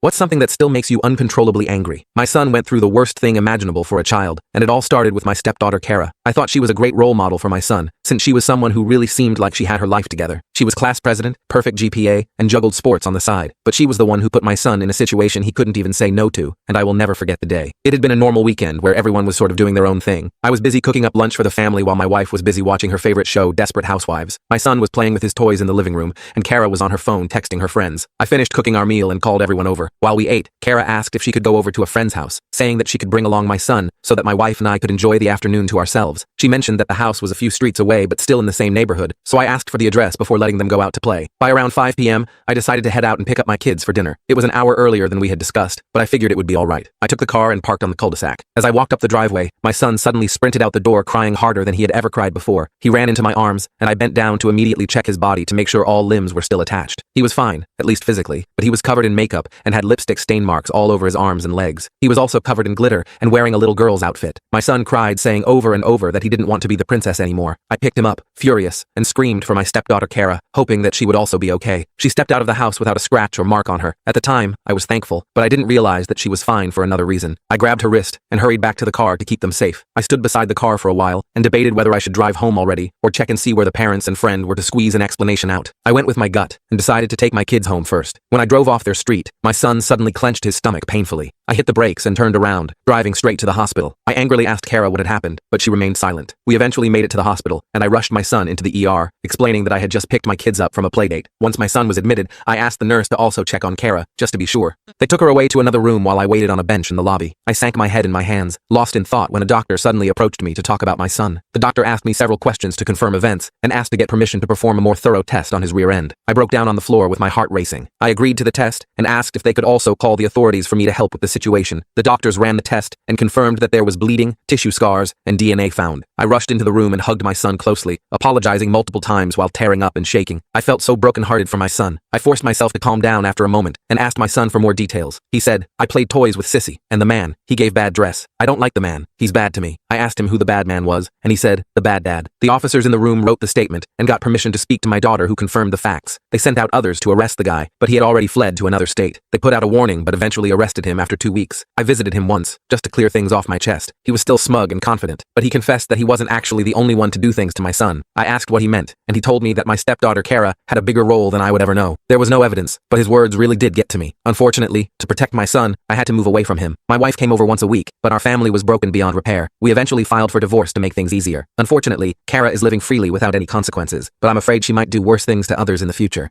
What's something that still makes you uncontrollably angry? My son went through the worst thing imaginable for a child, and it all started with my stepdaughter Kara. I thought she was a great role model for my son, since she was someone who really seemed like she had her life together. She was class president, perfect GPA, and juggled sports on the side. But she was the one who put my son in a situation he couldn't even say no to, and I will never forget the day. It had been a normal weekend where everyone was sort of doing their own thing. I was busy cooking up lunch for the family while my wife was busy watching her favorite show, Desperate Housewives. My son was playing with his toys in the living room, and Kara was on her phone texting her friends. I finished cooking our meal and called everyone over. While we ate, Kara asked if she could go over to a friend's house, saying that she could bring along my son so that my wife and I could enjoy the afternoon to ourselves. She mentioned that the house was a few streets away but still in the same neighborhood, so I asked for the address before letting them go out to play. By around 5 p.m., I decided to head out and pick up my kids for dinner. It was an hour earlier than we had discussed, but I figured it would be all right. I took the car and parked on the cul-de-sac. As I walked up the driveway, my son suddenly sprinted out the door crying harder than he had ever cried before. He ran into my arms, and I bent down to immediately check his body to make sure all limbs were still attached. He was fine, at least physically, but he was covered in makeup and had lipstick stain marks all over his arms and legs. He was also covered in glitter and wearing a little girl's outfit. My son cried, saying over and over that he didn't want to be the princess anymore. I picked him up, furious, and screamed for my stepdaughter Kara, hoping that she would also be okay. She stepped out of the house without a scratch or mark on her. At the time, I was thankful, but I didn't realize that she was fine for another reason. I grabbed her wrist and hurried back to the car to keep them safe. I stood beside the car for a while and debated whether I should drive home already or check and see where the parents and friend were to squeeze an explanation out. I went with my gut and decided to take my kids home first. When I drove off their street, my son suddenly clenched his stomach painfully. I hit the brakes and turned around, driving straight to the hospital. I angrily asked Kara what had happened, but she remained silent. We eventually made it to the hospital, and I rushed my son into the ER, explaining that I had just picked my kids up from a playdate. Once my son was admitted, I asked the nurse to also check on Kara, just to be sure. They took her away to another room while I waited on a bench in the lobby. I sank my head in my hands, lost in thought when a doctor suddenly approached me to talk about my son. The doctor asked me several questions to confirm events, and asked to get permission to perform a more thorough test on his rear end. I broke down on the floor with my heart racing. I agreed to the test, and asked if they could also call the authorities for me to help with the situation. The doctors ran the test, and confirmed that there was bleeding, tissue scars, and DNA found. I rushed into the room and hugged my son closely, apologizing multiple times while tearing up and shaking. I felt so brokenhearted for my son. I forced myself to calm down after a moment, and asked my son for more details. He said, "I played toys with Sissy, and the man, he gave bad dress. I don't like the man. He's bad to me." I asked him who the bad man was, and he said, "The bad dad." The officers in the room wrote the statement, and got permission to speak to my daughter, who confirmed the facts. They sent out others to arrest the guy, but he had already fled to another state. They put out a warning but eventually arrested him after 2 weeks. I visited him once, just to clear things off my chest. He was still smug and confident, but he confessed that he wasn't actually the only one to do things to my son. I asked what he meant, and he told me that my stepdaughter Kara had a bigger role than I would ever know. There was no evidence, but his words really did get to me. Unfortunately, to protect my son, I had to move away from him. My wife came over once a week, but our family was broken beyond repair. We eventually filed for divorce to make things easier. Unfortunately, Kara is living freely without any consequences, but I'm afraid she might do worse things to others in the future.